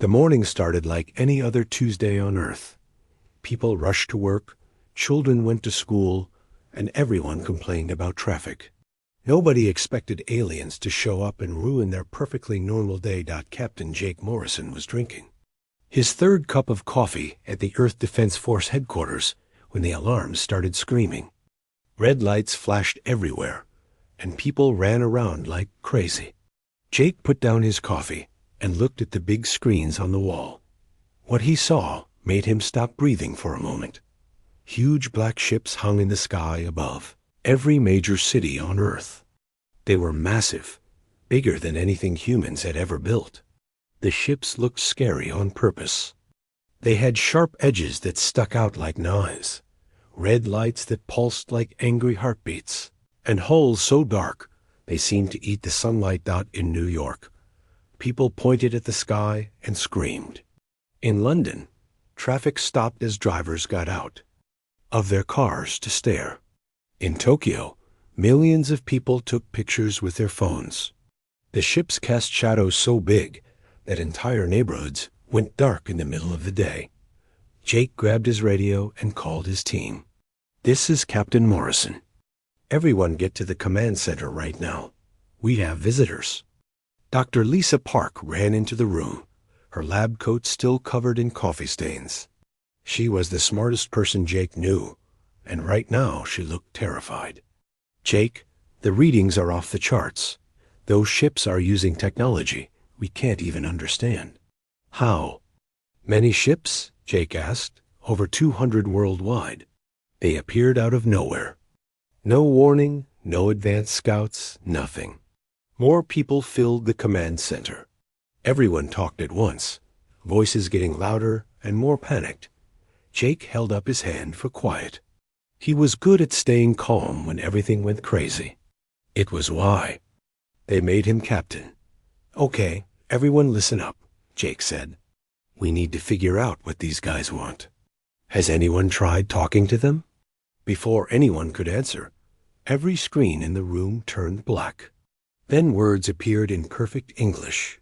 The morning started like any other Tuesday on Earth. People rushed to work, children went to school, and everyone complained about traffic. Nobody expected aliens to show up and ruin their perfectly normal day. Captain Jake Morrison was drinking his third cup of coffee at the Earth Defense Force headquarters when the alarms started screaming. Red lights flashed everywhere, and people ran around like crazy. Jake put down his coffee and looked at the big screens on the wall. What he saw made him stop breathing for a moment. Huge black ships hung in the sky above every major city on Earth. They were massive, bigger than anything humans had ever built. The ships looked scary on purpose. They had sharp edges that stuck out like knives, red lights that pulsed like angry heartbeats, and hulls so dark they seemed to eat the sunlight. In New York, people pointed at the sky and screamed. In London, traffic stopped as drivers got out of their cars to stare. In Tokyo, millions of people took pictures with their phones. The ships cast shadows so big that entire neighborhoods went dark in the middle of the day. Jake grabbed his radio and called his team. "This is Captain Morrison. Everyone get to the command center right now. We have visitors." Dr. Lisa Park ran into the room, her lab coat still covered in coffee stains. She was the smartest person Jake knew, and right now she looked terrified. "Jake, the readings are off the charts. Those ships are using technology we can't even understand." "How?" "Many ships?" Jake asked. "Over 200 worldwide. They appeared out of nowhere. No warning, no advanced scouts, nothing." More people filled the command center. Everyone talked at once, voices getting louder and more panicked. Jake held up his hand for quiet. He was good at staying calm when everything went crazy. It was why they made him captain. "Okay, everyone listen up," Jake said. "We need to figure out what these guys want. Has anyone tried talking to them?" Before anyone could answer, every screen in the room turned black. Then words appeared in perfect English.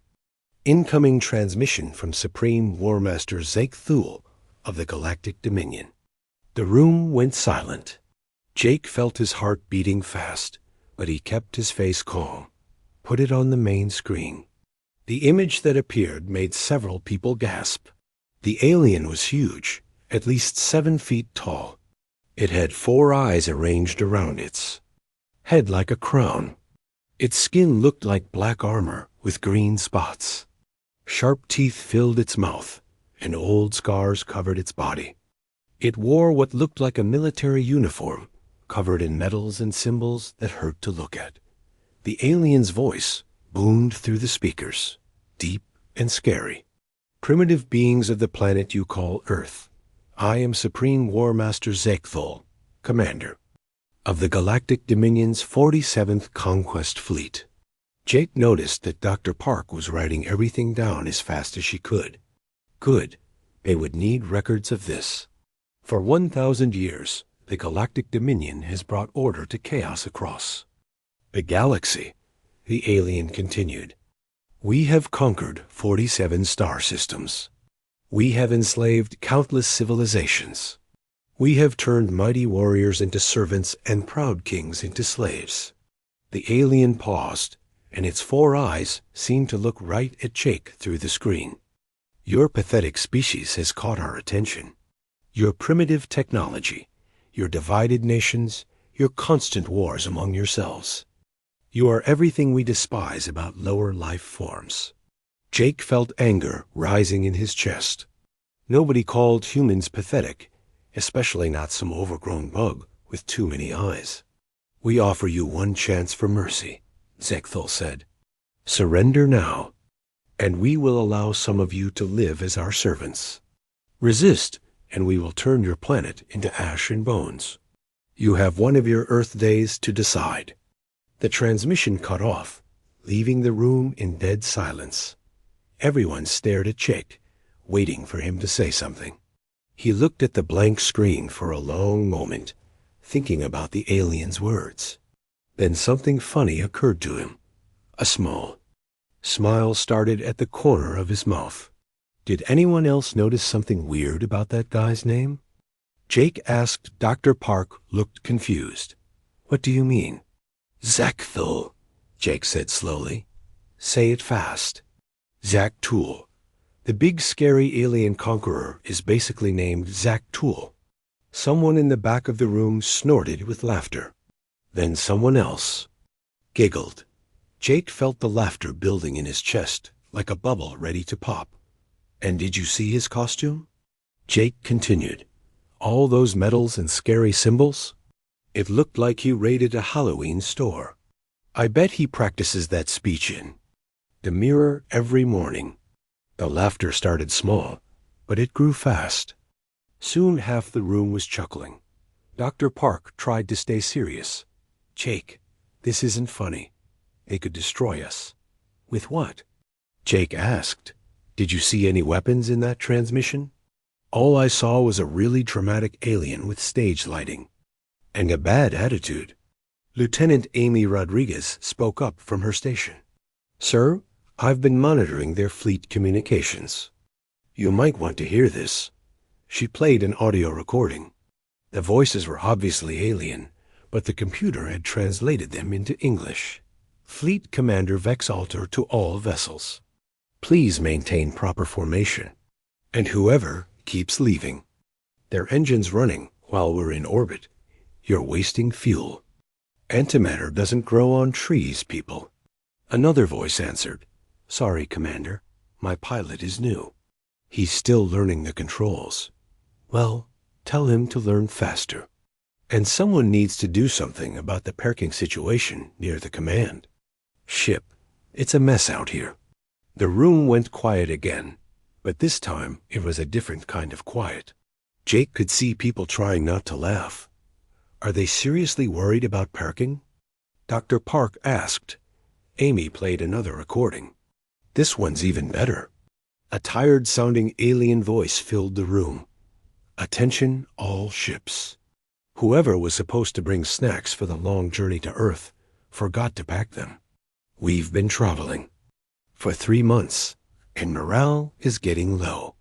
"Incoming transmission from Supreme War Master Zeke Thule of the Galactic Dominion." The room went silent. Jake felt his heart beating fast, but he kept his face calm. Put it on the main screen. The image that appeared made several people gasp. The alien was huge, at least 7 feet tall. It had 4 eyes arranged around its head like a crown. Its skin looked like black armor with green spots. Sharp teeth filled its mouth, and old scars covered its body. It wore what looked like a military uniform, covered in medals and symbols that hurt to look at. The alien's voice boomed through the speakers, deep and scary. "Primitive beings of the planet you call Earth, I am Supreme War Master Zeke Thule, Commander of the Galactic Dominion's 47th Conquest Fleet." Jake noticed that Dr. Park was writing everything down as fast as she could. Good. They would need records of this. For 1,000 years, the Galactic Dominion has brought order to chaos across the galaxy. The alien continued. "We have conquered 47 star systems. We have enslaved countless civilizations. We have turned mighty warriors into servants and proud kings into slaves." The alien paused, and its 4 eyes seemed to look right at Jake through the screen. "Your pathetic species has caught our attention. Your primitive technology, your divided nations, your constant wars among yourselves. You are everything we despise about lower life forms." Jake felt anger rising in his chest. Nobody called humans pathetic, especially not some overgrown bug with too many eyes. "We offer you one chance for mercy," Zeke Thule said. "Surrender now, and we will allow some of you to live as our servants. Resist, and we will turn your planet into ash and bones. You have one of your Earth days to decide." The transmission cut off, leaving the room in dead silence. Everyone stared at Jake, waiting for him to say something. He looked at the blank screen for a long moment, thinking about the alien's words. Then something funny occurred to him. A small smile started at the corner of his mouth. Did anyone else notice something weird about that guy's name? Jake asked. Dr. Park looked confused. What do you mean? Zakthul, Jake said slowly. Say it fast. Zaktul. The big scary alien conqueror is basically named Zaktul. Someone in the back of the room snorted with laughter. Then someone else giggled. Jake felt the laughter building in his chest, like a bubble ready to pop. And did you see his costume? Jake continued. All those medals and scary symbols? It looked like he raided a Halloween store. I bet he practices that speech in the mirror every morning. The laughter started small, but it grew fast. Soon half the room was chuckling. Dr. Park tried to stay serious. Jake, this isn't funny. It could destroy us. With what? Jake asked. Did you see any weapons in that transmission? All I saw was a really dramatic alien with stage lighting. And a bad attitude. Lieutenant Amy Rodriguez spoke up from her station. Sir, I've been monitoring their fleet communications. You might want to hear this. She played an audio recording. The voices were obviously alien, but the computer had translated them into English. Fleet Commander Vexalter to all vessels. Please maintain proper formation. And whoever keeps leaving. Their engines running while we're in orbit. You're wasting fuel. Antimatter doesn't grow on trees, people. Another voice answered. Sorry, Commander. My pilot is new. He's still learning the controls. Well, tell him to learn faster. And someone needs to do something about the parking situation near the command ship. It's a mess out here. The room went quiet again, but this time it was a different kind of quiet. Jake could see people trying not to laugh. Are they seriously worried about parking? Dr. Park asked. Amy played another recording. This one's even better. A tired-sounding alien voice filled the room. Attention, all ships. Whoever was supposed to bring snacks for the long journey to Earth forgot to pack them. We've been traveling for 3 months, and morale is getting low.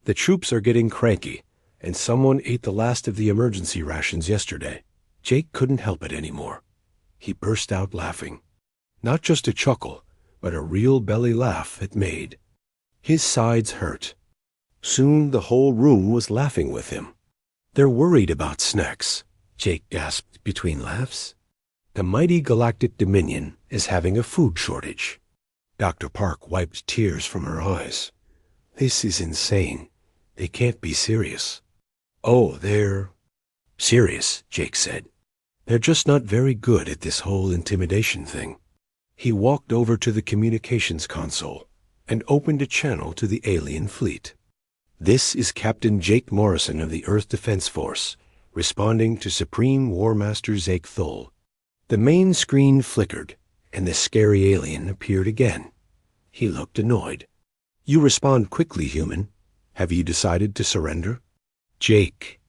The troops are getting cranky, and someone ate the last of the emergency rations yesterday. Jake couldn't help it anymore. He burst out laughing. Not just a chuckle, but a real belly laugh it made. His sides hurt. Soon the whole room was laughing with him. They're worried about snacks, Jake gasped between laughs. The mighty Galactic Dominion is having a food shortage. Dr. Park wiped tears from her eyes. This is insane. They can't be serious. Oh, they're serious, Jake said. They're just not very good at this whole intimidation thing. He walked over to the communications console and opened a channel to the alien fleet. This is Captain Jake Morrison of the Earth Defense Force, responding to Supreme War Master Zakthul. The main screen flickered, and the scary alien appeared again. He looked annoyed. You respond quickly, human. Have you decided to surrender? Jake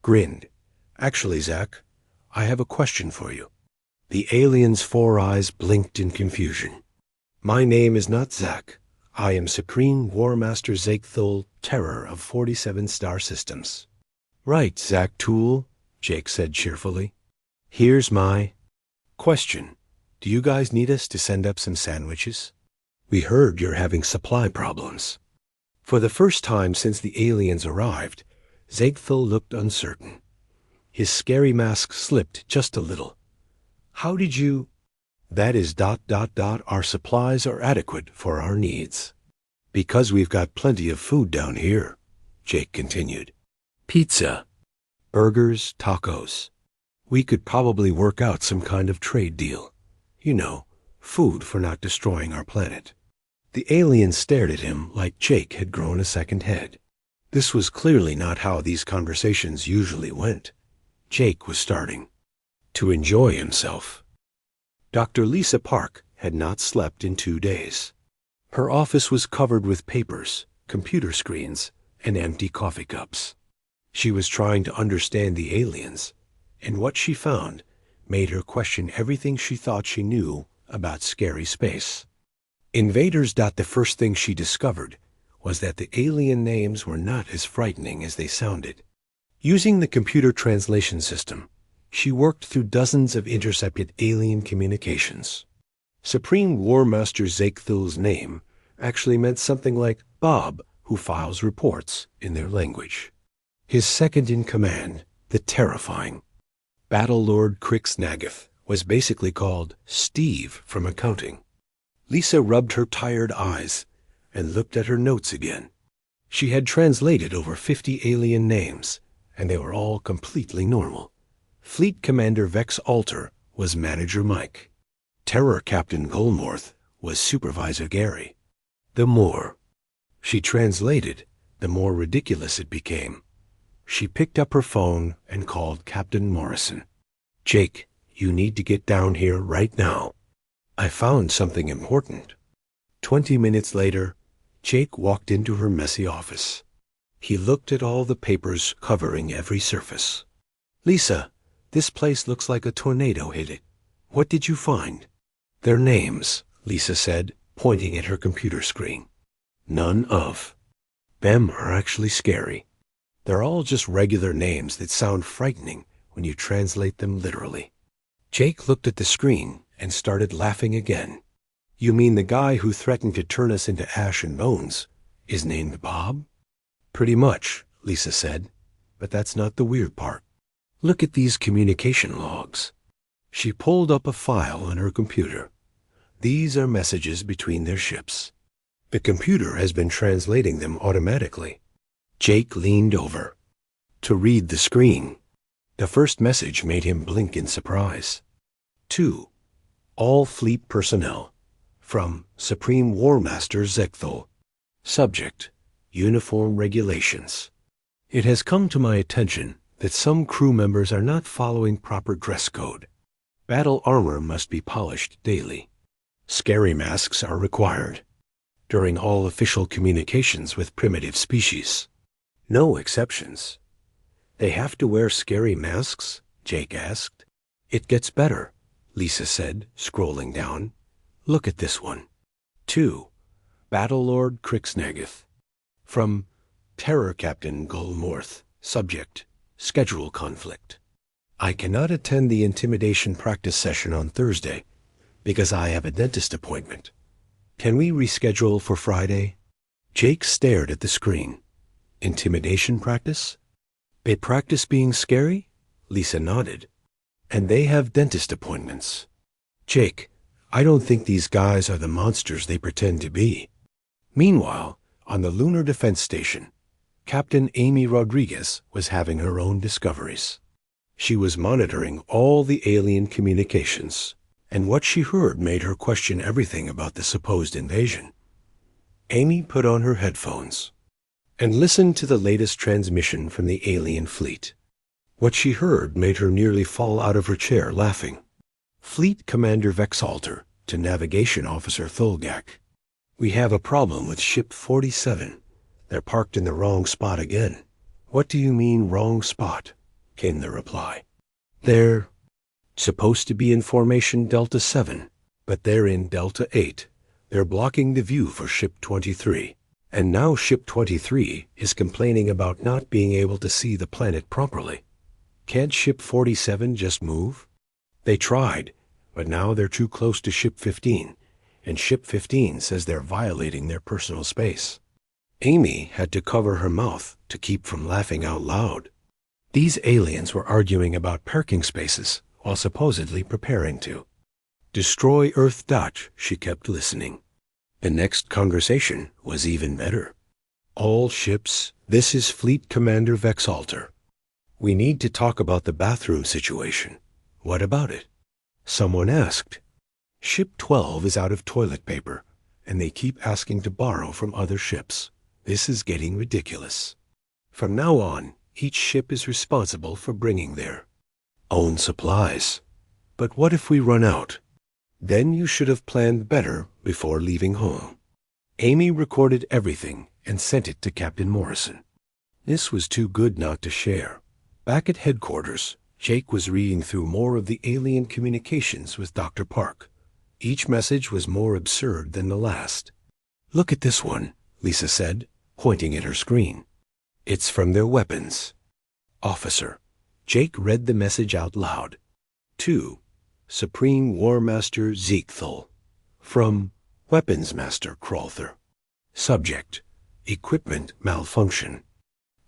grinned. Actually, Zach, I have a question for you. The alien's 4 eyes blinked in confusion. My name is not Zach. I am Supreme War Master Zakthul, Terror of 47 Star Systems. Right, Zaktul, Jake said cheerfully. Here's my question. Do you guys need us to send up some sandwiches? We heard you're having supply problems. For the first time since the aliens arrived, Zakthul looked uncertain. His scary mask slipped just a little. How did you... That is ... Our supplies are adequate for our needs. Because we've got plenty of food down here, Jake continued. Pizza, burgers, tacos. We could probably work out some kind of trade deal. You know, food for not destroying our planet. The alien stared at him like Jake had grown a second head. This was clearly not how these conversations usually went. Jake was starting to enjoy himself. Dr. Lisa Park had not slept in 2 days. Her office was covered with papers, computer screens, and empty coffee cups. She was trying to understand the aliens, and what she found made her question everything she thought she knew about scary space. Invaders. The first thing she discovered was that the alien names were not as frightening as they sounded. Using the computer translation system, she worked through dozens of intercepted alien communications. Supreme War Master Zegthul's name actually meant something like Bob, who files reports, in their language. His second-in-command, the terrifying Battle Lord Crix-Nagath, was basically called Steve from accounting. Lisa rubbed her tired eyes and looked at her notes again. She had translated over 50 alien names, and they were all completely normal. Fleet Commander Vex Alter was Manager Mike. Terror Captain Golmorth was Supervisor Gary. The more she translated, the more ridiculous it became. She picked up her phone and called Captain Morrison. "Jake, you need to get down here right now. I found something important." 20 minutes later, Jake walked into her messy office. He looked at all the papers covering every surface. "Lisa, this place looks like a tornado hit it. What did you find?" "Their names," Lisa said, pointing at her computer screen. "None of them are actually scary. They're all just regular names that sound frightening when you translate them literally." Jake looked at the screen and started laughing again. "You mean the guy who threatened to turn us into ash and bones is named Bob?" "Pretty much," Lisa said, "but that's not the weird part. Look at these communication logs." She pulled up a file on her computer. These are messages between their ships. The computer has been translating them automatically. Jake leaned over to read the screen. The first message made him blink in surprise. "To all fleet personnel, from Supreme War Master Zegthul. Subject: Uniform Regulations. It has come to my attention that some crew members are not following proper dress code. Battle armor must be polished daily. Scary masks are required during all official communications with primitive species. No exceptions." "They have to wear scary masks?" Jake asked. "It gets better," Lisa said, scrolling down. "Look at this one. To Battle Lord Crix-Nagath. From Terror Captain Golmorth. Subject: Schedule conflict. I cannot attend the intimidation practice session on Thursday because I have a dentist appointment. Can we reschedule for Friday?" Jake stared at the screen. "Intimidation practice? They practice being scary?" Lisa nodded. "And they have dentist appointments. Jake, I don't think these guys are the monsters they pretend to be." Meanwhile, on the Lunar Defense Station, Captain Amy Rodriguez was having her own discoveries. She was monitoring all the alien communications, and what she heard made her question everything about the supposed invasion. Amy put on her headphones and listened to the latest transmission from the alien fleet. What she heard made her nearly fall out of her chair laughing. Fleet Commander Vex Alter to Navigation Officer Thulgak. "We have a problem with Ship 47. They're parked in the wrong spot again." "What do you mean, wrong spot?" came the reply. "They're supposed to be in formation Delta 7, but they're in Delta 8. They're blocking the view for Ship 23. And now Ship 23 is complaining about not being able to see the planet properly. Can't Ship 47 just move?" "They tried, but now they're too close to Ship 15, and Ship 15 says they're violating their personal space." Amy had to cover her mouth to keep from laughing out loud. These aliens were arguing about parking spaces while supposedly preparing to destroy Earth Dutch. She kept listening. The next conversation was even better. "All ships, this is Fleet Commander Vex Alter. We need to talk about the bathroom situation." "What about it?" someone asked. "Ship 12 is out of toilet paper, and they keep asking to borrow from other ships. This is getting ridiculous. From now on, each ship is responsible for bringing their own supplies. But what if we run out? Then you should have planned better before leaving home." Amy recorded everything and sent it to Captain Morrison. This was too good not to share. Back at headquarters, Jake was reading through more of the alien communications with Dr. Park. Each message was more absurd than the last. "Look at this one," Lisa said, pointing at her screen. It's from their weapons. Officer. Jake read the message out loud. To Supreme War Master Ziegthal. From Weapons Master Crowther. Subject. Equipment malfunction.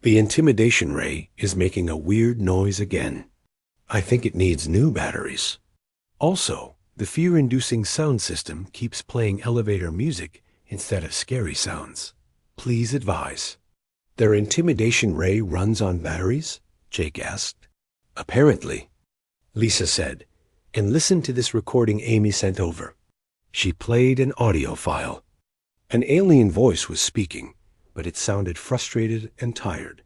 The intimidation ray is making a weird noise again. I think it needs new batteries. Also, the fear-inducing sound system keeps playing elevator music instead of scary sounds. Please advise. Their intimidation ray runs on batteries? Jake asked. Apparently, Lisa said, and listen to this recording Amy sent over. She played an audio file. An alien voice was speaking, but it sounded frustrated and tired.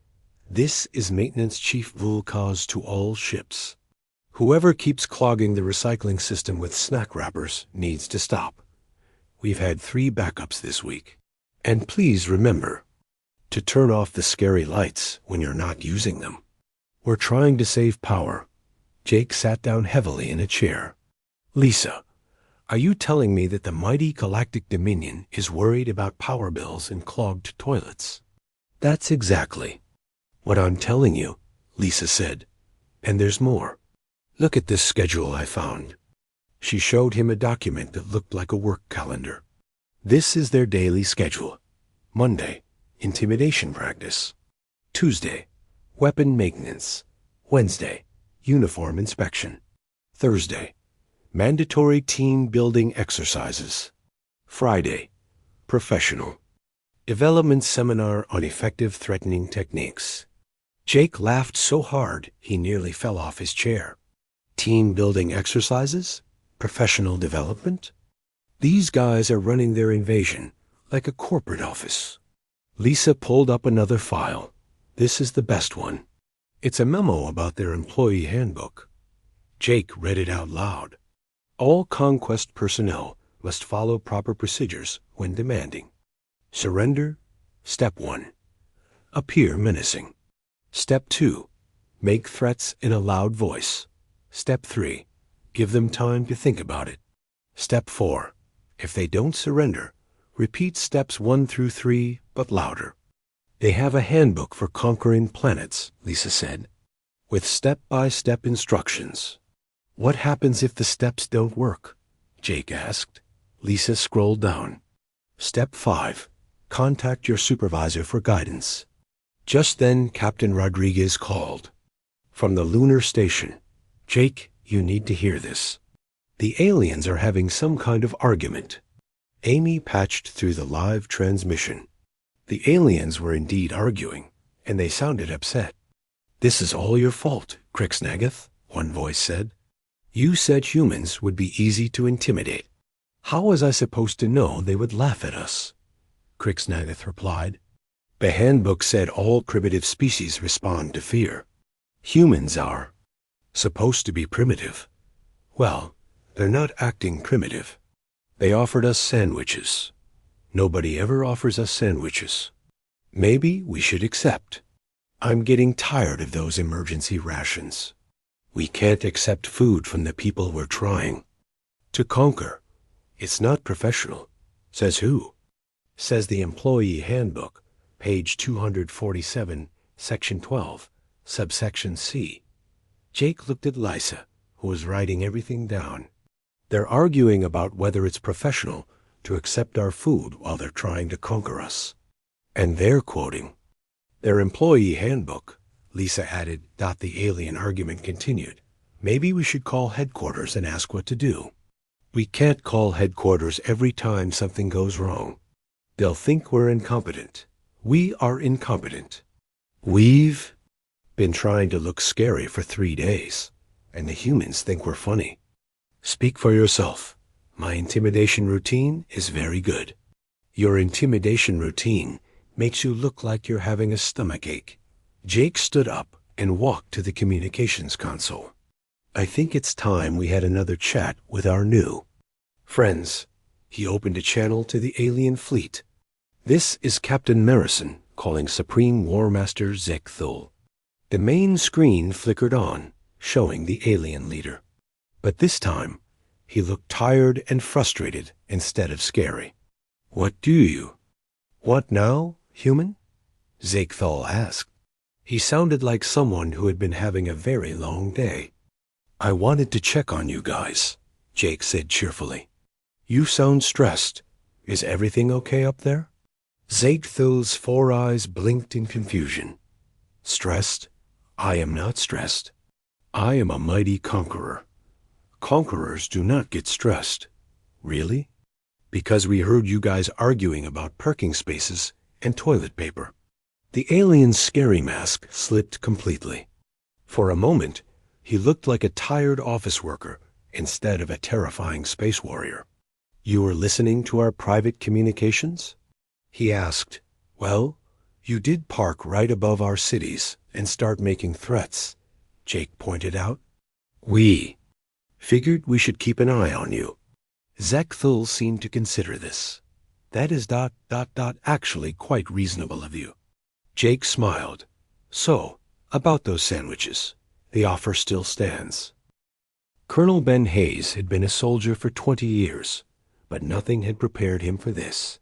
This is Maintenance Chief Vulkaz to all ships. Whoever keeps clogging the recycling system with snack wrappers needs to stop. We've had 3 backups this week. And please remember to turn off the scary lights when you're not using them. We're trying to save power. Jake sat down heavily in a chair. Lisa, are you telling me that the mighty Galactic Dominion is worried about power bills and clogged toilets? That's exactly what I'm telling you, Lisa said. And there's more. Look at this schedule I found. She showed him a document that looked like a work calendar. This is their daily schedule. Monday, intimidation practice. Tuesday, weapon maintenance. Wednesday, uniform inspection. Thursday, mandatory team building exercises. Friday, professional development seminar on effective threatening techniques. Jake laughed so hard he nearly fell off his chair. Team building exercises? Professional development? These guys are running their invasion like a corporate office. Lisa pulled up another file. This is the best one. It's a memo about their employee handbook. Jake read it out loud. All conquest personnel must follow proper procedures when demanding. Surrender. Step 1. Appear menacing. Step 2. Make threats in a loud voice. Step 3. Give them time to think about it. Step 4. If they don't surrender, repeat steps 1 through 3, but louder. They have a handbook for conquering planets, Lisa said, with step-by-step instructions. What happens if the steps don't work? Jake asked. Lisa scrolled down. Step 5. Contact your supervisor for guidance. Just then, Captain Rodriguez called. From the lunar station. Jake, you need to hear this. The aliens are having some kind of argument. Amy patched through the live transmission. The aliens were indeed arguing, and they sounded upset. This is all your fault, Crixnagath, one voice said. You said humans would be easy to intimidate. How was I supposed to know they would laugh at us? Crixnagath replied. The handbook said all primitive species respond to fear. Humans are supposed to be primitive. Well, they're not acting primitive. They offered us sandwiches. Nobody ever offers us sandwiches. Maybe we should accept. I'm getting tired of those emergency rations. We can't accept food from the people we're trying to conquer. It's not professional. Says who? Says the Employee Handbook, page 247, section 12, subsection C. Jake looked at Lisa, who was writing everything down. They're arguing about whether it's professional to accept our food while they're trying to conquer us. And they're quoting their Employee Handbook. Lisa added. The alien argument continued. Maybe we should call headquarters and ask what to do. We can't call headquarters every time something goes wrong. They'll think we're incompetent. We are incompetent. We've been trying to look scary for 3 days, and the humans think we're funny. Speak for yourself. My intimidation routine is very good. Your intimidation routine makes you look like you're having a stomachache. Jake stood up and walked to the communications console. I think it's time we had another chat with our new friends. He opened a channel to the alien fleet. This is Captain Marison calling Supreme War Master Ziegthal. The main screen flickered on, showing the alien leader. But this time, he looked tired and frustrated instead of scary. What do you What now, human? Ziegthal asked. He sounded like someone who had been having a very long day. I wanted to check on you guys, Jake said cheerfully. You sound stressed. Is everything okay up there? Ziegthal's 4 eyes blinked in confusion. Stressed? I am not stressed. I am a mighty conqueror. Conquerors do not get stressed. Really? Because we heard you guys arguing about parking spaces and toilet paper. The alien's scary mask slipped completely. For a moment, he looked like a tired office worker instead of a terrifying space warrior. You were listening to our private communications? He asked. Well, you did park right above our cities and start making threats, Jake pointed out. We figured we should keep an eye on you. Ziegthal seemed to consider this. That is actually quite reasonable of you. Jake smiled. So, about those sandwiches. The offer still stands. Colonel Ben Hayes had been a soldier for 20 years, but nothing had prepared him for this.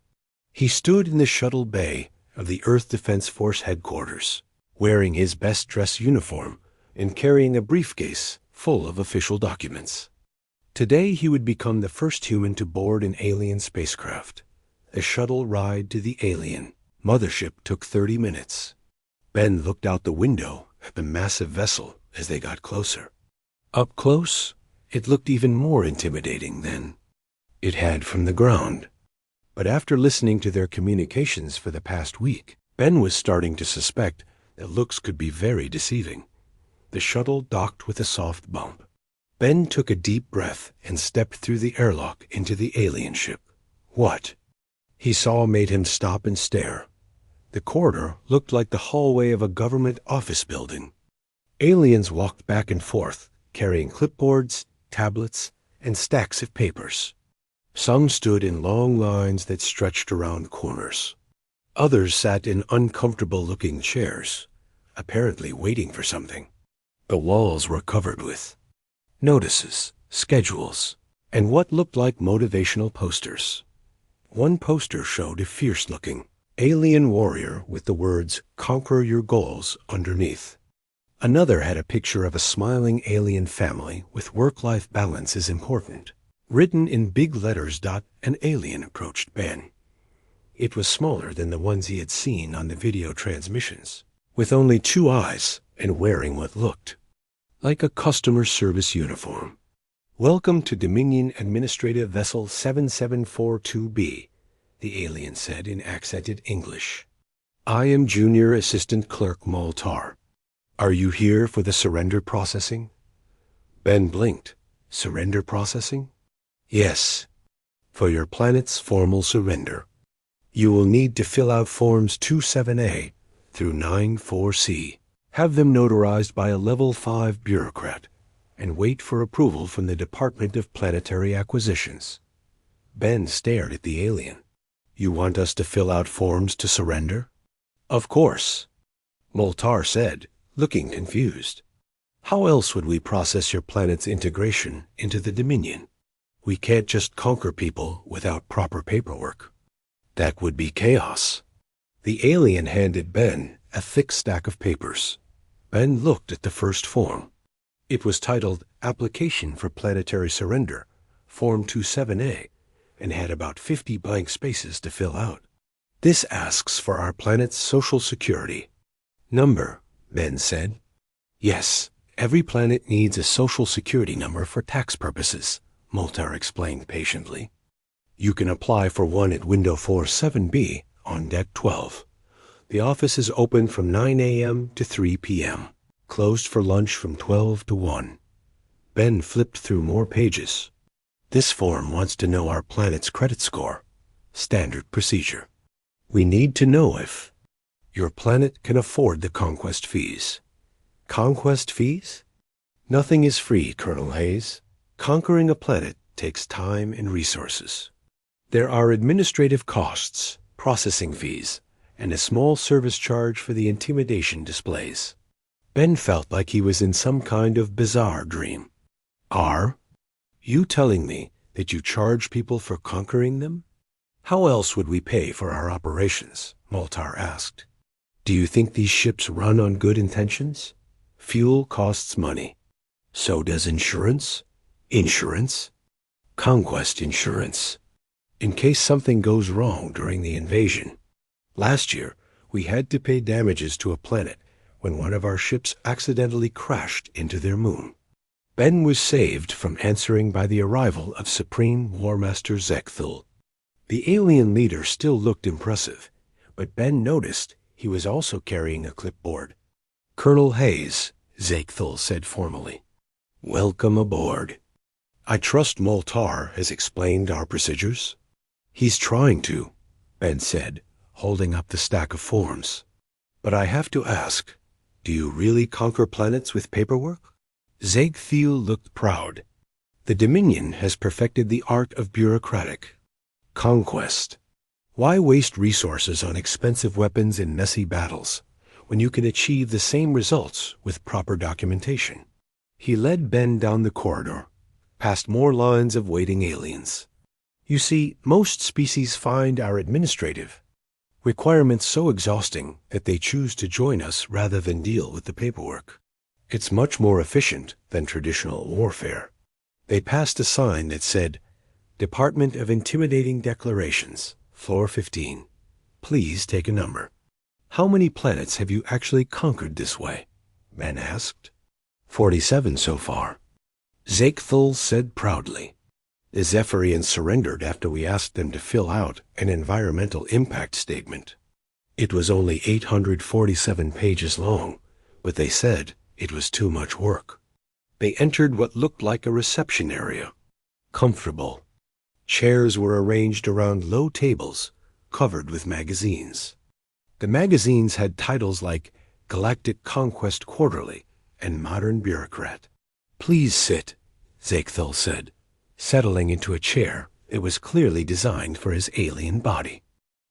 He stood in the shuttle bay of the Earth Defense Force headquarters, wearing his best-dressed uniform and carrying a briefcase full of official documents. Today he would become the first human to board an alien spacecraft. A shuttle ride to the alien mothership took 30 minutes. Ben looked out the window at the massive vessel as they got closer. Up close, it looked even more intimidating than it had from the ground. But after listening to their communications for the past week, Ben was starting to suspect that looks could be very deceiving. The shuttle docked with a soft bump. Ben took a deep breath and stepped through the airlock into the alien ship. What he saw made him stop and stare. The corridor looked like the hallway of a government office building. Aliens walked back and forth, carrying clipboards, tablets, and stacks of papers. Some stood in long lines that stretched around corners. Others sat in uncomfortable-looking chairs, apparently waiting for something. The walls were covered with notices, schedules, and what looked like motivational posters. One poster showed a fierce-looking alien warrior with the words, "Conquer your goals," underneath. Another had a picture of a smiling alien family with work-life balance is important. Written in big letters. An alien approached Ben. It was smaller than the ones he had seen on the video transmissions, with only 2 eyes and wearing what looked like a customer service uniform. Welcome to Dominion Administrative Vessel 7742B, the alien said in accented English. I am Junior Assistant Clerk Moltar. Are you here for the surrender processing? Ben blinked. Surrender processing? Yes, for your planet's formal surrender. You will need to fill out forms 27A through 94C. Have them notarized by a Level 5 bureaucrat, and wait for approval from the Department of Planetary Acquisitions. Ben stared at the alien. You want us to fill out forms to surrender? Of course, Moltar said, looking confused. How else would we process your planet's integration into the Dominion? We can't just conquer people without proper paperwork. That would be chaos. The alien handed Ben a thick stack of papers. Ben looked at the first form. It was titled Application for Planetary Surrender, Form 27A, and had about 50 blank spaces to fill out. This asks for our planet's social security number, Ben said. Yes, every planet needs a social security number for tax purposes, Moltar explained patiently. You can apply for one at Window 47B on Deck 12. The office is open from 9 a.m. to 3 p.m., closed for lunch from 12 to 1. Ben flipped through more pages. This form wants to know our planet's credit score. Standard procedure. We need to know if your planet can afford the conquest fees. Conquest fees? Nothing is free, Colonel Hayes. Conquering a planet takes time and resources. There are administrative costs, processing fees, and a small service charge for the intimidation displays. Ben felt like he was in some kind of bizarre dream. Are you telling me that you charge people for conquering them? How else would we pay for our operations? Moltar asked. Do you think these ships run on good intentions? Fuel costs money. So does insurance. Insurance? Conquest insurance. In case something goes wrong during the invasion. Last year, we had to pay damages to a planet when one of our ships accidentally crashed into their moon. Ben was saved from answering by the arrival of Supreme War Master Zekthul. The alien leader still looked impressive, but Ben noticed he was also carrying a clipboard. Colonel Hayes, Zekthul said formally. Welcome aboard. I trust Moltar has explained our procedures. He's trying to, Ben said, holding up the stack of forms. But I have to ask, do you really conquer planets with paperwork? Zekthul looked proud. The Dominion has perfected the art of bureaucratic conquest. Why waste resources on expensive weapons in messy battles when you can achieve the same results with proper documentation? He led Ben down the corridor, past more lines of waiting aliens. You see, most species find our administrative requirements so exhausting that they choose to join us rather than deal with the paperwork. It's much more efficient than traditional warfare. They passed a sign that said, Department of Intimidating Declarations, Floor 15. Please take a number. How many planets have you actually conquered this way? Ben asked. 47 so far. Zekthul said proudly. The Zephyrians surrendered after we asked them to fill out an environmental impact statement. It was only 847 pages long, but they said it was too much work. They entered what looked like a reception area. Comfortable. Chairs were arranged around low tables, covered with magazines. The magazines had titles like Galactic Conquest Quarterly and Modern Bureaucrat. Please sit, Zekthul said, settling into a chair that was clearly designed for his alien body.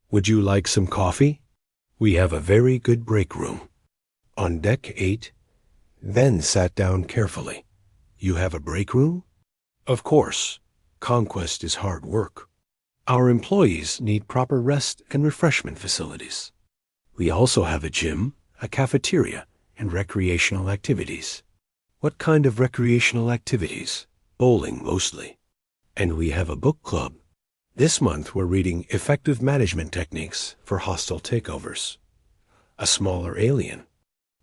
Would you like some coffee? We have a very good break room. On deck 8, Ben sat down carefully. You have a break room? Of course. Conquest is hard work. Our employees need proper rest and refreshment facilities. We also have a gym, a cafeteria, and recreational activities. What kind of recreational activities? Bowling mostly. And we have a book club. This month we're reading Effective Management Techniques for Hostile Takeovers. A smaller alien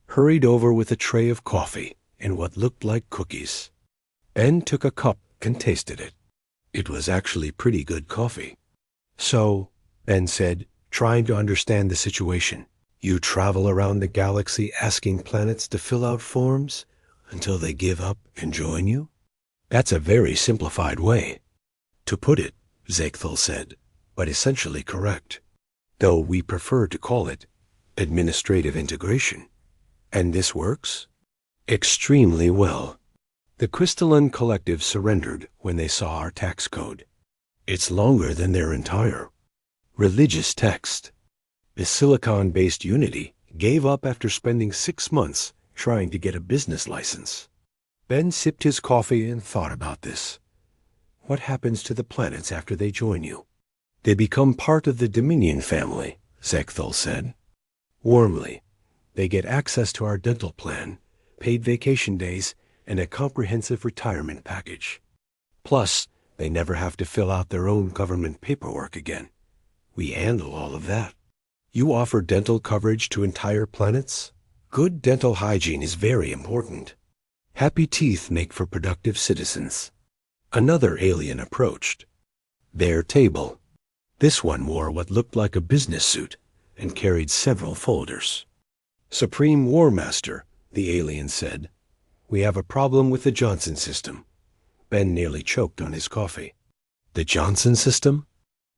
hurried over with a tray of coffee and what looked like cookies. Ben took a cup and tasted it. It was actually pretty good coffee. So, Ben said, trying to understand the situation, you travel around the galaxy asking planets to fill out forms until they give up and join you? That's a very simplified way to put it, Zekthul said, but essentially correct, though we prefer to call it administrative integration. And this works? Extremely well. The Crystalline Collective surrendered when they saw our tax code. It's longer than their entire religious text. The silicon-based Unity gave up after spending 6 months trying to get a business license. Ben sipped his coffee and thought about this. What happens to the planets after they join you? They become part of the Dominion family, Zekthul said. Warmly, they get access to our dental plan, paid vacation days, and a comprehensive retirement package. Plus, they never have to fill out their own government paperwork again. We handle all of that. You offer dental coverage to entire planets? Good dental hygiene is very important. Happy teeth make for productive citizens. Another alien approached. Their table. This one wore what looked like a business suit and carried several folders. Supreme War Master, the alien said. We have a problem with the Johnson system. Ben nearly choked on his coffee. The Johnson system?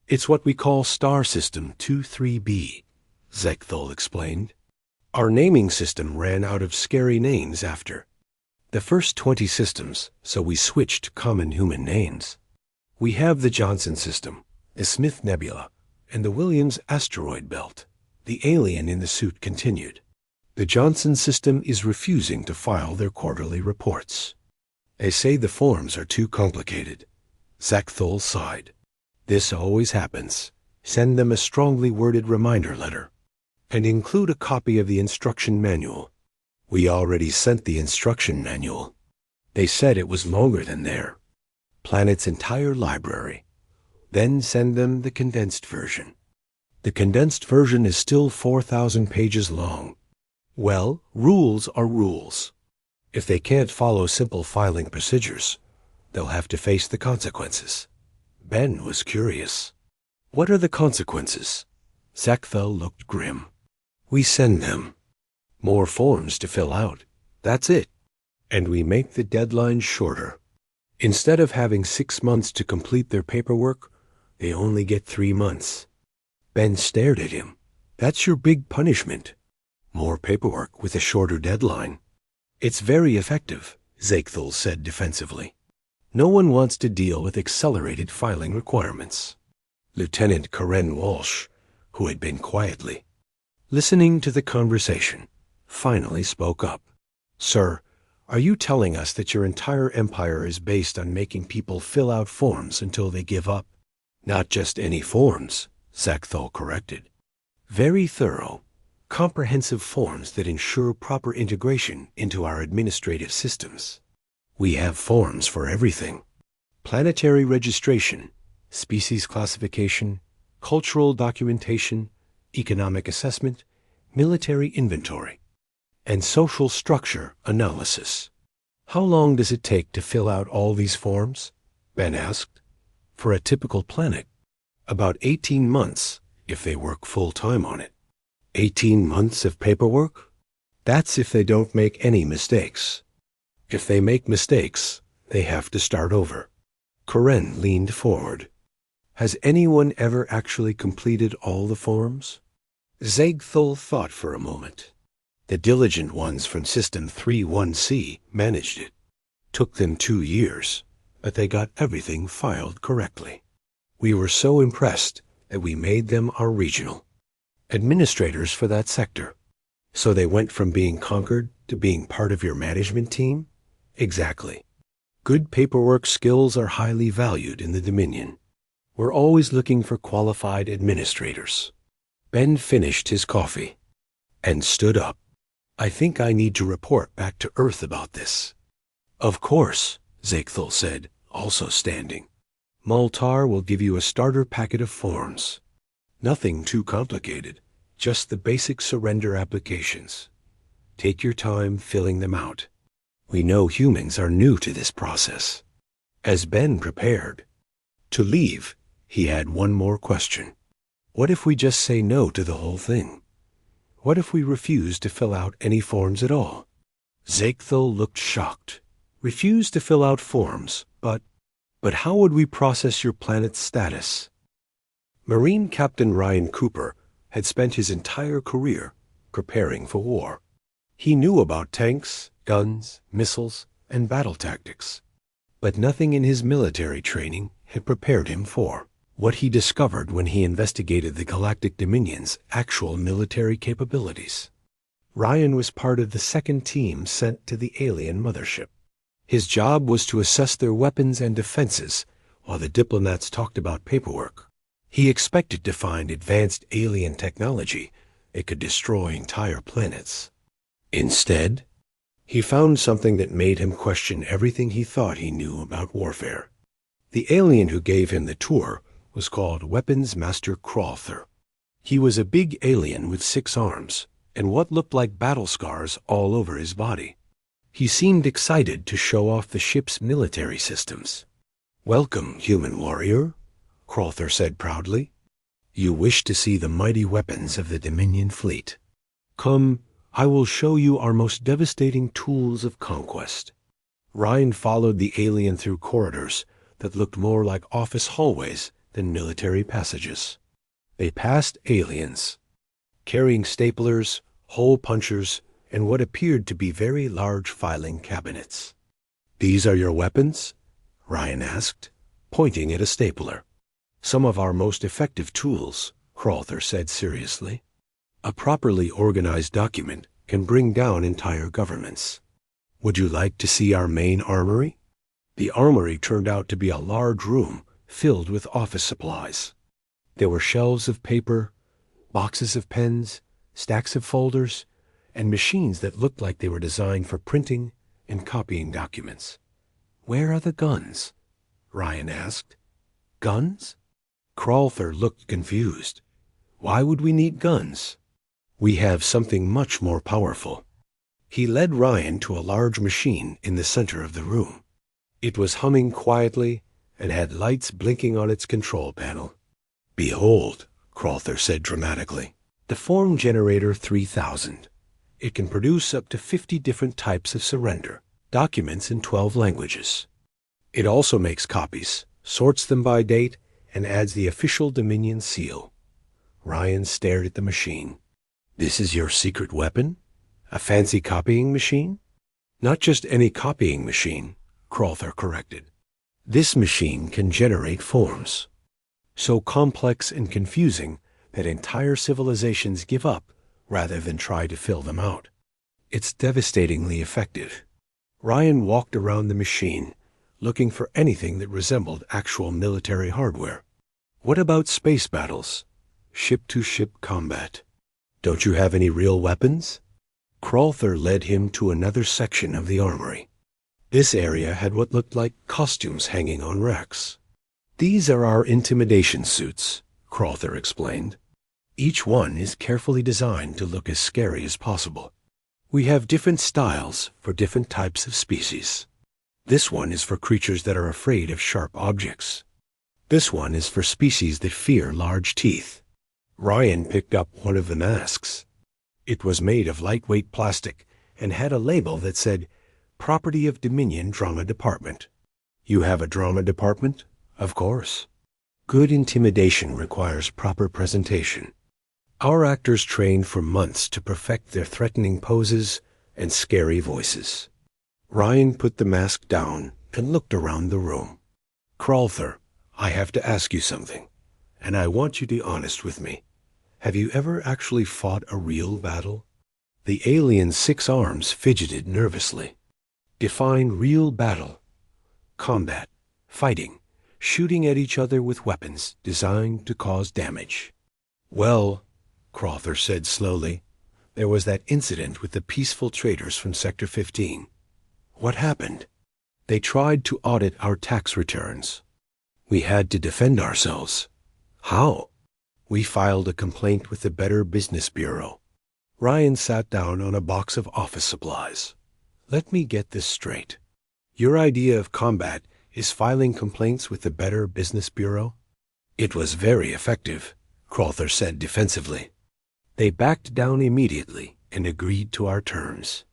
It's what we call Star System 23B, Zekthul explained. Our naming system ran out of scary names after the first 20 systems, so we switched to common human names. We have the Johnson system, the Smith Nebula, and the Williams asteroid belt. The alien in the suit continued. The Johnson system is refusing to file their quarterly reports. They say the forms are too complicated. Zekthul sighed. This always happens. Send them a strongly worded reminder letter, and include a copy of the instruction manual. We already sent the instruction manual. They said it was longer than their planet's entire library. Then send them the condensed version. The condensed version is still 4,000 pages long. Well, rules are rules. If they can't follow simple filing procedures, they'll have to face the consequences. Ben was curious. What are the consequences? Zekthel looked grim. We send them more forms to fill out. That's it. And we make the deadline shorter. Instead of having 6 months to complete their paperwork, they only get 3 months. Ben stared at him. That's your big punishment. More paperwork with a shorter deadline. It's very effective, Zekthel said defensively. No one wants to deal with accelerated filing requirements. Lieutenant Karen Walsh, who had been quietly listening to the conversation, finally spoke up. Sir, are you telling us that your entire empire is based on making people fill out forms until they give up? Not just any forms, Zekthel corrected. Very thorough, comprehensive forms that ensure proper integration into our administrative systems. We have forms for everything. Planetary registration, species classification, cultural documentation, economic assessment, military inventory, and social structure analysis. How long does it take to fill out all these forms? Ben asked. For a typical planet, about 18 months if they work full-time on it. 18 months of paperwork? That's if they don't make any mistakes. If they make mistakes, they have to start over. Karen leaned forward. Has anyone ever actually completed all the forms? Zekthel thought for a moment. The diligent ones from System 31C managed it. Took them 2 years, but they got everything filed correctly. We were so impressed that we made them our regional administrators for that sector. So they went from being conquered to being part of your management team? Exactly. Good paperwork skills are highly valued in the Dominion. We're always looking for qualified administrators. Ben finished his coffee and stood up. I think I need to report back to Earth about this. Of course, Zekthel said, also standing. Multar will give you a starter packet of forms. Nothing too complicated, just the basic surrender applications. Take your time filling them out. We know humans are new to this process. As Ben prepared to leave, he had one more question. What if we just say no to the whole thing? What if we refuse to fill out any forms at all? Zekthel looked shocked. Refuse to fill out forms, but how would we process your planet's status? Marine Captain Ryan Cooper had spent his entire career preparing for war. He knew about tanks, guns, missiles, and battle tactics, but nothing in his military training had prepared him for what he discovered when he investigated the Galactic Dominion's actual military capabilities. Ryan was part of the second team sent to the alien mothership. His job was to assess their weapons and defenses while the diplomats talked about paperwork. He expected to find advanced alien technology that could destroy entire planets. Instead, he found something that made him question everything he thought he knew about warfare. The alien who gave him the tour was called Weapons Master Crowther. He was a big alien with 6 arms and what looked like battle scars all over his body. He seemed excited to show off the ship's military systems. Welcome, human warrior, Crowther said proudly. You wish to see the mighty weapons of the Dominion fleet. Come, I will show you our most devastating tools of conquest. Ryan followed the alien through corridors that looked more like office hallways than military passages. They passed aliens, carrying staplers, hole punchers, and what appeared to be very large filing cabinets. These are your weapons? Ryan asked, pointing at a stapler. Some of our most effective tools, Crowther said seriously. A properly organized document can bring down entire governments. Would you like to see our main armory? The armory turned out to be a large room filled with office supplies. There were shelves of paper, boxes of pens, stacks of folders, and machines that looked like they were designed for printing and copying documents. "Where are the guns?" Ryan asked. "Guns?" Crawther looked confused. "Why would we need guns?" "We have something much more powerful." He led Ryan to a large machine in the center of the room. It was humming quietly and had lights blinking on its control panel. "Behold," Crawther said dramatically, "the Form Generator 3000. It can produce up to 50 different types of surrender, documents in 12 languages. It also makes copies, sorts them by date, and adds the official Dominion seal." Ryan stared at the machine. "This is your secret weapon? A fancy copying machine?" "Not just any copying machine," Crawther corrected. "This machine can generate forms so complex and confusing that entire civilizations give up rather than try to fill them out. It's devastatingly effective." Ryan walked around the machine, looking for anything that resembled actual military hardware. "What about space battles? Ship-to-ship combat? Don't you have any real weapons?" Crawther led him to another section of the armory. This area had what looked like costumes hanging on racks. "These are our intimidation suits," Crawther explained. "Each one is carefully designed to look as scary as possible. We have different styles for different types of species. This one is for creatures that are afraid of sharp objects. This one is for species that fear large teeth." Ryan picked up one of the masks. It was made of lightweight plastic and had a label that said, "Property of Dominion Drama Department." "You have a drama department?" "Of course. Good intimidation requires proper presentation. Our actors train for months to perfect their threatening poses and scary voices." Ryan put the mask down and looked around the room. "Crawther, I have to ask you something, and I want you to be honest with me. Have you ever actually fought a real battle?" The alien's 6 arms fidgeted nervously. "Define real battle." "Combat, fighting, shooting at each other with weapons designed to cause damage." "Well," Crawther said slowly, "there was that incident with the peaceful traders from Sector 15. "What happened?" "They tried to audit our tax returns. We had to defend ourselves." "How?" "We filed a complaint with the Better Business Bureau." Ryan sat down on a box of office supplies. "Let me get this straight. Your idea of combat is filing complaints with the Better Business Bureau?" "It was very effective," Crawther said defensively. "They backed down immediately and agreed to our terms."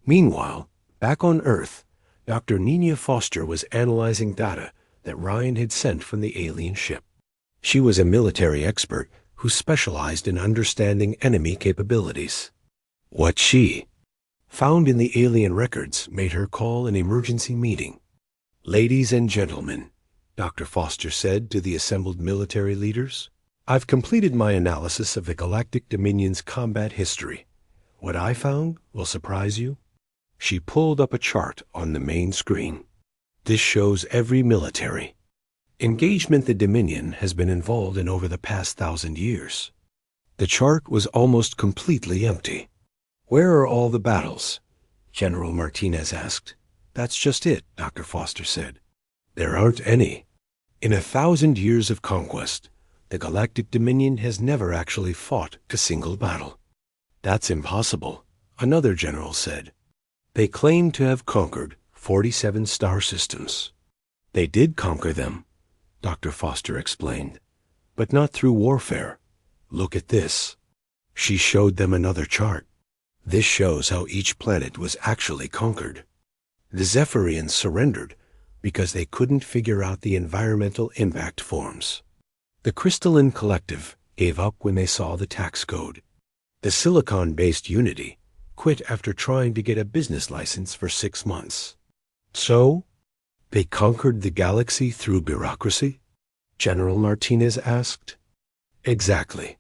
Meanwhile, back on Earth, Dr. Nina Foster was analyzing data that Ryan had sent from the alien ship. She was a military expert who specialized in understanding enemy capabilities. What she found in the alien records made her call an emergency meeting. "Ladies and gentlemen," Dr. Foster said to the assembled military leaders, "I've completed my analysis of the Galactic Dominion's combat history. What I found will surprise you." She pulled up a chart on the main screen. "This shows every military engagement the Dominion has been involved in over the past 1,000 years." The chart was almost completely empty. "Where are all the battles?" General Martinez asked. "That's just it," Dr. Foster said. "There aren't any. In 1,000 years of conquest, the Galactic Dominion has never actually fought a single battle." "That's impossible," another general said. "They claim to have conquered 47 star systems." "They did conquer them," Dr. Foster explained, "but not through warfare. Look at this." She showed them another chart. "This shows how each planet was actually conquered. The Zephyrians surrendered because they couldn't figure out the environmental impact forms. The Crystalline Collective gave up when they saw the tax code. The silicon-based Unity quit after trying to get a business license for 6 months. So, they conquered the galaxy through bureaucracy?" General Martinez asked. "Exactly.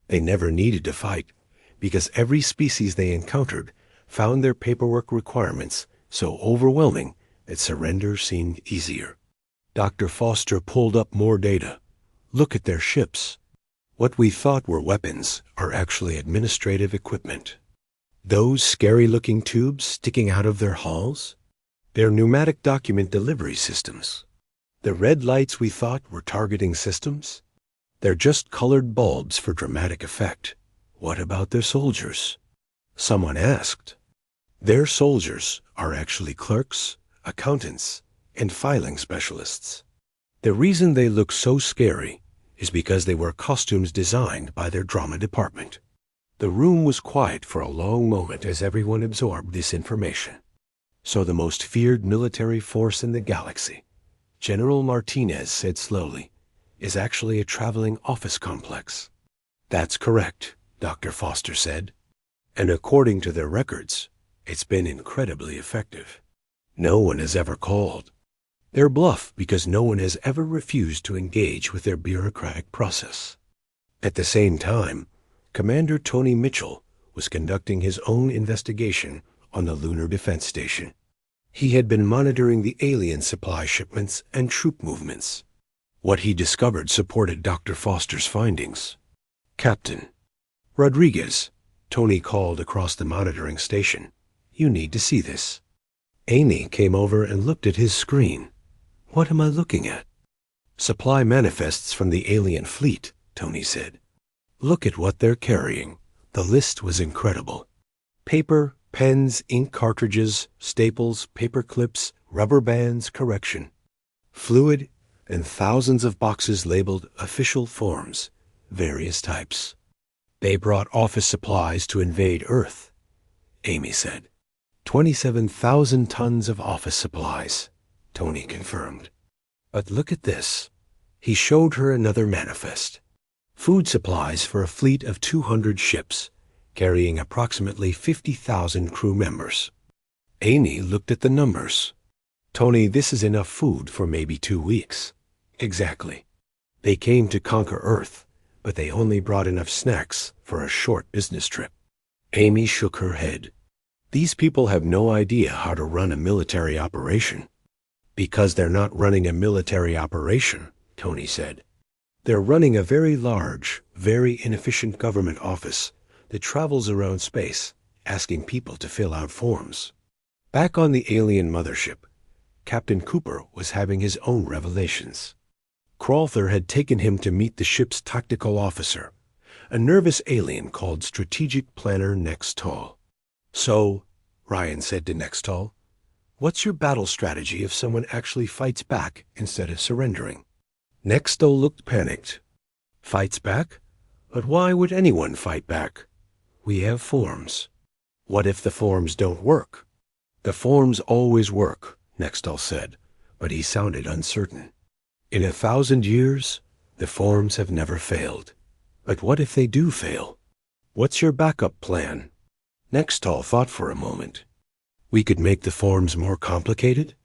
They never needed to fight, because every species they encountered found their paperwork requirements so overwhelming that surrender seemed easier." Dr. Foster pulled up more data. Look at their ships. What we thought were weapons are actually administrative equipment. Those scary-looking tubes sticking out of their hulls? They're pneumatic document delivery systems. The red lights we thought were targeting systems? They're just colored bulbs for dramatic effect. What about their soldiers? Someone asked. Their soldiers are actually clerks, accountants, and filing specialists. The reason they look so scary is because they were costumes designed by their drama department. The room was quiet for a long moment as everyone absorbed this information. So the most feared military force in the galaxy, General Martinez said slowly, is actually a traveling office complex. That's correct, Dr. Foster said. And according to their records, it's been incredibly effective. No one has ever called. They're bluff because no one has ever refused to engage with their bureaucratic process. At the same time, Commander Tony Mitchell was conducting his own investigation on the Lunar Defense Station. He had been monitoring the alien supply shipments and troop movements. What he discovered supported Dr. Foster's findings. Captain Rodriguez, Tony called across the monitoring station. You need to see this. Amy came over and looked at his screen. What am I looking at? Supply manifests from the alien fleet, Tony said. Look at what they're carrying. The list was incredible. Paper, pens, ink cartridges, staples, paper clips, rubber bands, correction. Fluid, and thousands of boxes labeled official forms, various types. They brought office supplies to invade Earth, Amy said. 27,000 tons of office supplies, Tony confirmed. But look at this. He showed her another manifest. Food supplies for a fleet of 200 ships, carrying approximately 50,000 crew members. Amy looked at the numbers. Tony, this is enough food for maybe 2 weeks. Exactly. They came to conquer Earth, but they only brought enough snacks for a short business trip. Amy shook her head. These people have no idea how to run a military operation. Because they're not running a military operation, Tony said. They're running a very large, very inefficient government office that travels around space, asking people to fill out forms. Back on the alien mothership, Captain Cooper was having his own revelations. Crowther had taken him to meet the ship's tactical officer, a nervous alien called Strategic Planner Nextall. So, Ryan said to Nextall, what's your battle strategy if someone actually fights back instead of surrendering? Nextall looked panicked. Fights back? But why would anyone fight back? We have forms. What if the forms don't work? The forms always work, Nextall said, but he sounded uncertain. In 1,000 years, the forms have never failed. But what if they do fail? What's your backup plan? Nextall thought for a moment. We could make the forms more complicated?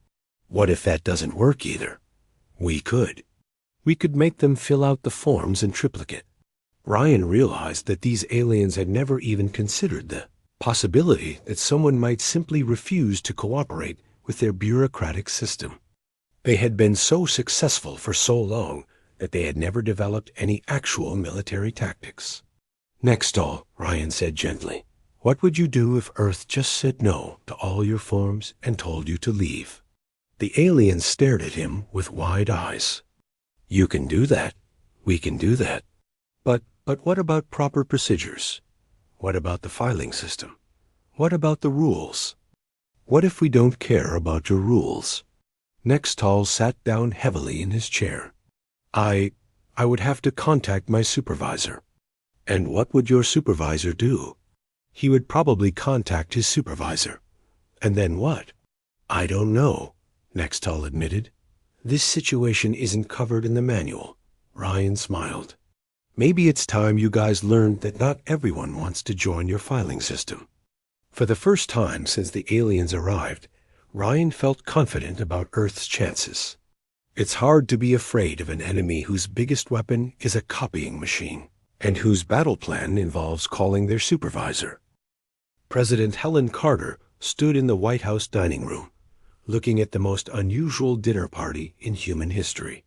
What if that doesn't work either? We could. We could make them fill out the forms in triplicate. Ryan realized that these aliens had never even considered the possibility that someone might simply refuse to cooperate with their bureaucratic system. They had been so successful for so long that they had never developed any actual military tactics. Nextall, Ryan said gently, what would you do if Earth just said no to all your forms and told you to leave? The aliens stared at him with wide eyes. You can do that. We can do that. But what about proper procedures? What about the filing system? What about the rules? What if we don't care about your rules? Nextall sat down heavily in his chair. I would have to contact my supervisor. And what would your supervisor do? He would probably contact his supervisor. And then what? I don't know, Nextall admitted. This situation isn't covered in the manual. Ryan smiled. Maybe it's time you guys learned that not everyone wants to join your filing system. For the first time since the aliens arrived, Ryan felt confident about Earth's chances. It's hard to be afraid of an enemy whose biggest weapon is a copying machine, and whose battle plan involves calling their supervisor. President Helen Carter stood in the White House dining room, looking at the most unusual dinner party in human history.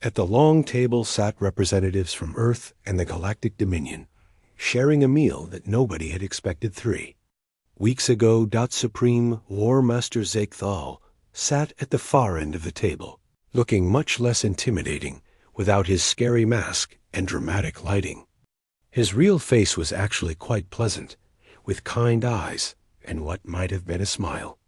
At the long table sat representatives from Earth and the Galactic Dominion, sharing a meal that nobody had expected 3 weeks ago. Supreme War Master Zekthal sat at the far end of the table, looking much less intimidating without his scary mask and dramatic lighting. His real face was actually quite pleasant, with kind eyes and what might have been a smile.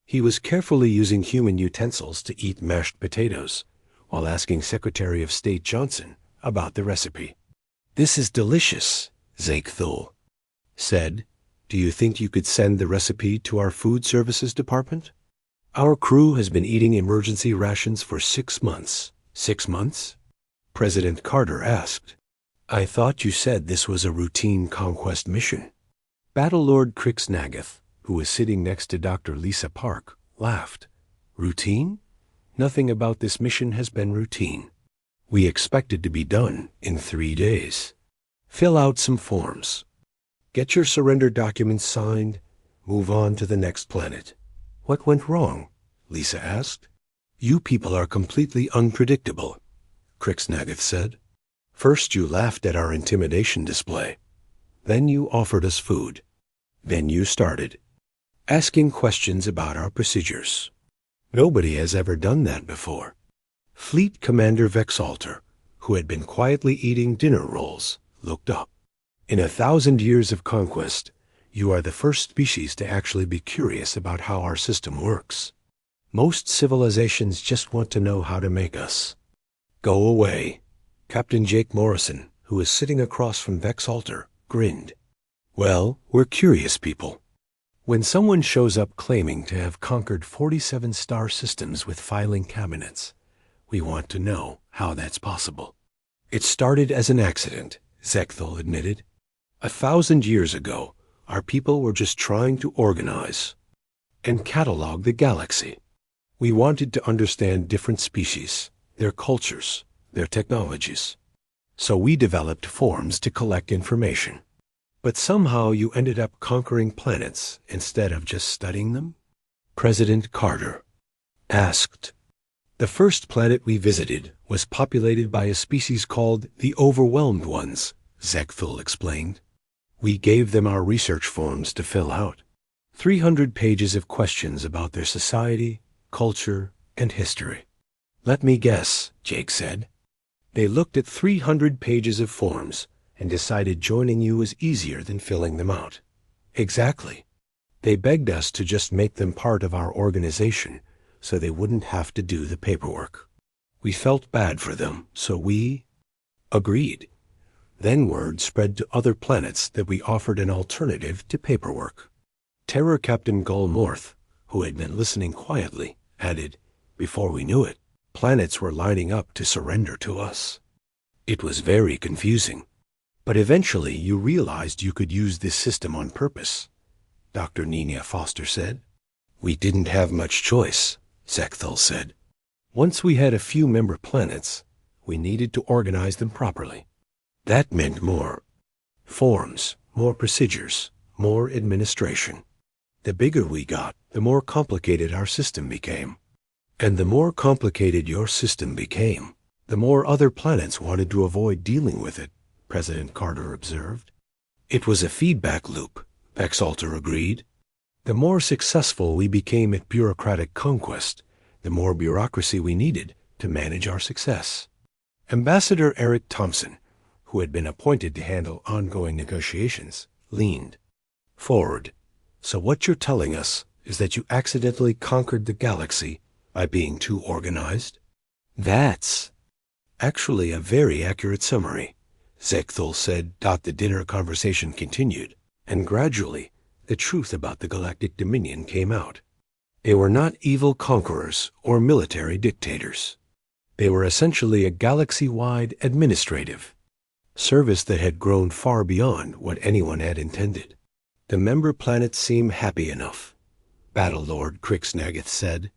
He was carefully using human utensils to eat mashed potatoes, while asking Secretary of State Johnson about the recipe. "This is delicious," Zekthul said. "Do you think you could send the recipe to our Food Services Department? Our crew has been eating emergency rations for 6 months. 6 months?" President Carter asked. "I thought you said this was a routine conquest mission." Battlelord Crixnagath, who was sitting next to Dr. Lisa Park, laughed. "Routine? Nothing about this mission has been routine. We expected to be done in 3 days. Fill out some forms. Get your surrender documents signed. Move on to the next planet." "What went wrong?" Lisa asked. "You people are completely unpredictable," Crixnagath said. "First you laughed at our intimidation display. Then you offered us food. Then you started asking questions about our procedures. Nobody has ever done that before." Fleet Commander Vexalter, who had been quietly eating dinner rolls, looked up. "In 1,000 years of conquest, you are the first species to actually be curious about how our system works. Most civilizations just want to know how to make us." "Go away." Captain Jake Morrison, who was sitting across from Vexalter, grinned. "Well, we're curious people. When someone shows up claiming to have conquered 47 star systems with filing cabinets, we want to know how that's possible." "It started as an accident," Zekthul admitted. 1,000 years ago, our people were just trying to organize and catalog the galaxy. We wanted to understand different species, their cultures, their technologies. So we developed forms to collect information. But somehow you ended up conquering planets instead of just studying them?" President Carter asked. "The first planet we visited was populated by a species called the Overwhelmed Ones," Zekthul explained. "We gave them our research forms to fill out. 300 pages of questions about their society, culture, and history." "Let me guess," Jake said. "They looked at 300 pages of forms and decided joining you was easier than filling them out." "Exactly. They begged us to just make them part of our organization so they wouldn't have to do the paperwork. We felt bad for them, so we agreed. Then word spread to other planets that we offered an alternative to paperwork." Terror Captain Gull Morth, who had been listening quietly, added, "Before we knew it, planets were lining up to surrender to us. It was very confusing. But eventually you realized you could use this system on purpose," Dr. Nina Foster said. "We didn't have much choice," Zekthul said. "Once we had a few member planets, we needed to organize them properly. That meant more forms, more procedures, more administration. The bigger we got, the more complicated our system became. And the more complicated your system became, the more other planets wanted to avoid dealing with it," President Carter observed. "It was a feedback loop," Vexalter agreed. "The more successful we became at bureaucratic conquest, the more bureaucracy we needed to manage our success." Ambassador Eric Thompson, who had been appointed to handle ongoing negotiations, leaned forward. "So what you're telling us is that you accidentally conquered the galaxy by being too organized?" "That's actually a very accurate summary," Zekthul said. The dinner conversation continued, and gradually the truth about the Galactic Dominion came out. They were not evil conquerors or military dictators. They were essentially a galaxy-wide administrative service that had grown far beyond what anyone had intended. "The member planets seem happy enough," Battlelord Crixnagath said.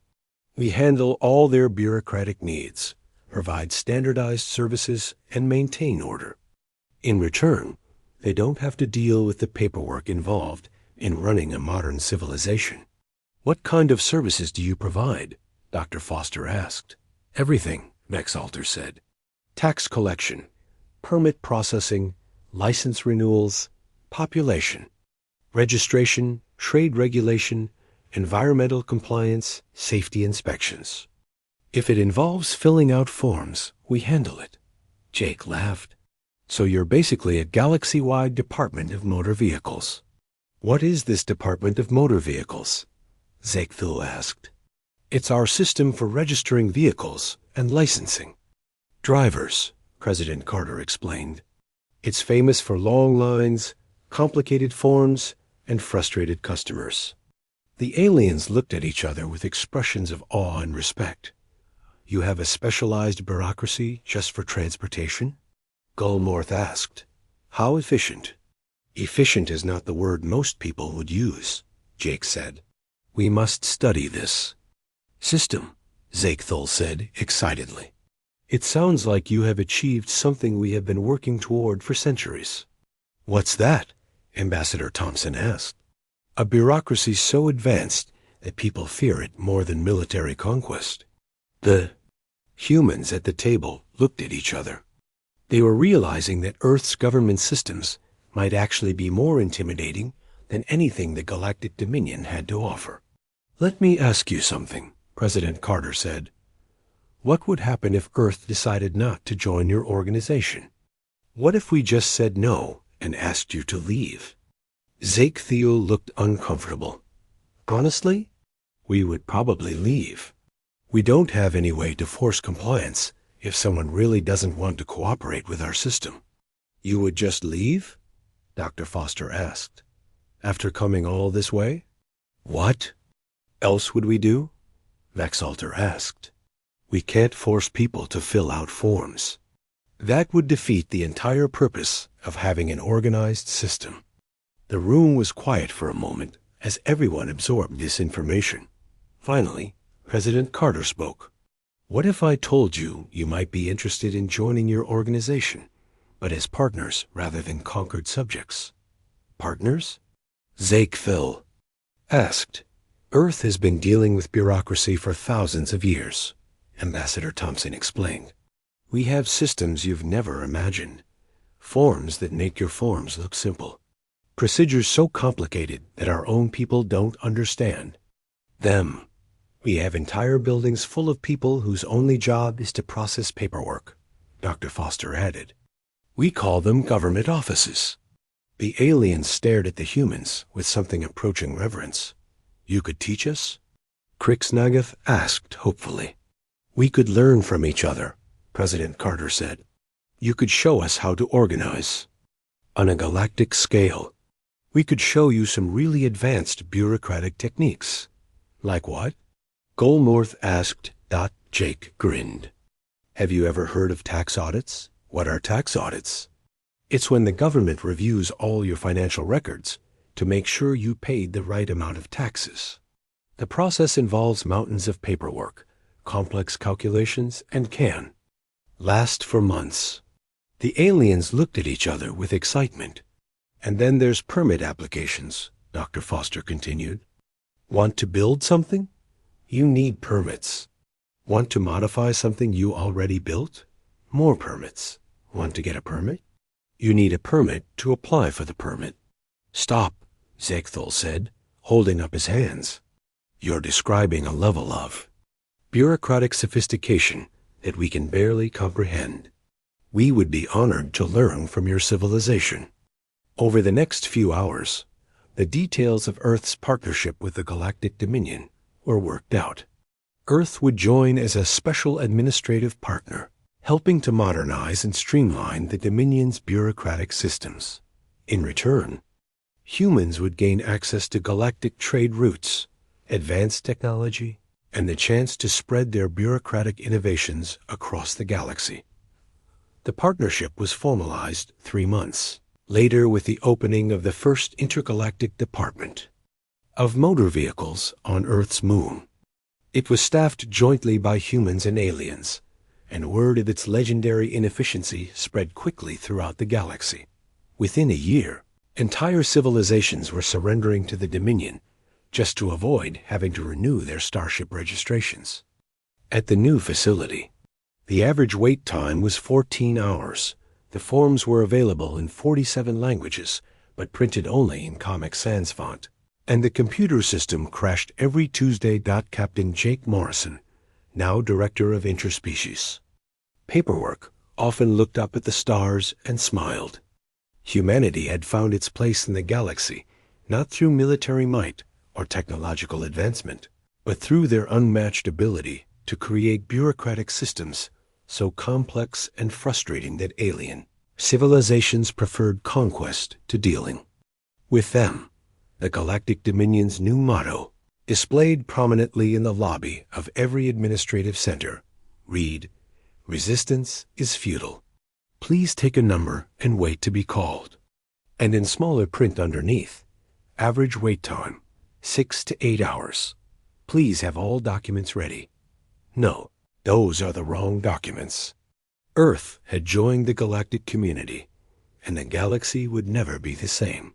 "We handle all their bureaucratic needs, provide standardized services, and maintain order. In return, they don't have to deal with the paperwork involved in running a modern civilization." "What kind of services do you provide?" Dr. Foster asked. "Everything," Vexalter said. tax collection, permit processing, license renewals, population, registration, trade regulation, environmental compliance, safety inspections. If it involves filling out forms, we handle it. Jake laughed. So you're basically a galaxy-wide Department of Motor Vehicles. What is this Department of Motor Vehicles? Ziegfeld asked. It's our system for registering vehicles and licensing. Drivers, President Carter explained. It's famous for long lines, complicated forms, and frustrated customers. The aliens looked at each other with expressions of awe and respect. You have a specialized bureaucracy just for transportation? Gulmorth asked. How efficient? Efficient is not the word most people would use, Jake said. We must study this. System, Ziegfeld said excitedly. It sounds like you have achieved something we have been working toward for centuries. What's that? Ambassador Thompson asked. A bureaucracy so advanced that people fear it more than military conquest. The humans at the table looked at each other. They were realizing that Earth's government systems might actually be more intimidating than anything the Galactic Dominion had to offer. Let me ask you something, President Carter said. What would happen if Earth decided not to join your organization? What if we just said no and asked you to leave? Ziegfeld looked uncomfortable. Honestly, we would probably leave. We don't have any way to force compliance if someone really doesn't want to cooperate with our system. You would just leave? Dr. Foster asked. After coming all this way? What else would we do? Vaxalter asked. We can't force people to fill out forms. That would defeat the entire purpose of having an organized system. The room was quiet for a moment as everyone absorbed this information. Finally, President Carter spoke. What if I told you you might be interested in joining your organization, but as partners rather than conquered subjects? Partners? Ziegfeld asked. Earth has been dealing with bureaucracy for thousands of years, Ambassador Thompson explained. We have systems you've never imagined. Forms that make your forms look simple. Procedures so complicated that our own people don't understand them. We have entire buildings full of people whose only job is to process paperwork, Dr. Foster added. We call them government offices. The aliens stared at the humans with something approaching reverence. You could teach us? Krixnagath asked hopefully. We could learn from each other, President Carter said. You could show us how to organize. On a galactic scale, we could show you some really advanced bureaucratic techniques. Like what? Gulmorth asked. Jake grinned. Have you ever heard of tax audits? What are tax audits? It's when the government reviews all your financial records to make sure you paid the right amount of taxes. The process involves mountains of paperwork, complex calculations, and can last for months. The aliens looked at each other with excitement. And then there's permit applications, Dr. Foster continued. Want to build something? You need permits. Want to modify something you already built? More permits. Want to get a permit? You need a permit to apply for the permit. Stop, Ziegfeld said, holding up his hands. You're describing a level of bureaucratic sophistication that we can barely comprehend. We would be honored to learn from your civilization. Over the next few hours, the details of Earth's partnership with the Galactic Dominion were worked out. Earth would join as a special administrative partner, helping to modernize and streamline the Dominion's bureaucratic systems. In return, humans would gain access to galactic trade routes, advanced technology, and the chance to spread their bureaucratic innovations across the galaxy. The partnership was formalized 3 months later with the opening of the first intergalactic department of motor vehicles on Earth's moon. It was staffed jointly by humans and aliens, and word of its legendary inefficiency spread quickly throughout the galaxy. Within a year, entire civilizations were surrendering to the Dominion just to avoid having to renew their starship registrations. At the new facility, The average wait time was 14 hours. The forms were available in 47 languages, but printed only in Comic Sans font. And the computer system crashed every Tuesday. Captain Jake Morrison, now director of interspecies. Paperwork often looked up at the stars and smiled. Humanity had found its place in the galaxy, not through military might or technological advancement, but through their unmatched ability to create bureaucratic systems so complex and frustrating that alien civilizations preferred conquest to dealing with them. The Galactic Dominion's new motto, displayed prominently in the lobby of every administrative center, read, "Resistance is futile. Please take a number and wait to be called." And in smaller print underneath, average wait time, 6 to 8 hours. Please have all documents ready. No, those are the wrong documents. Earth had joined the galactic community, and the galaxy would never be the same.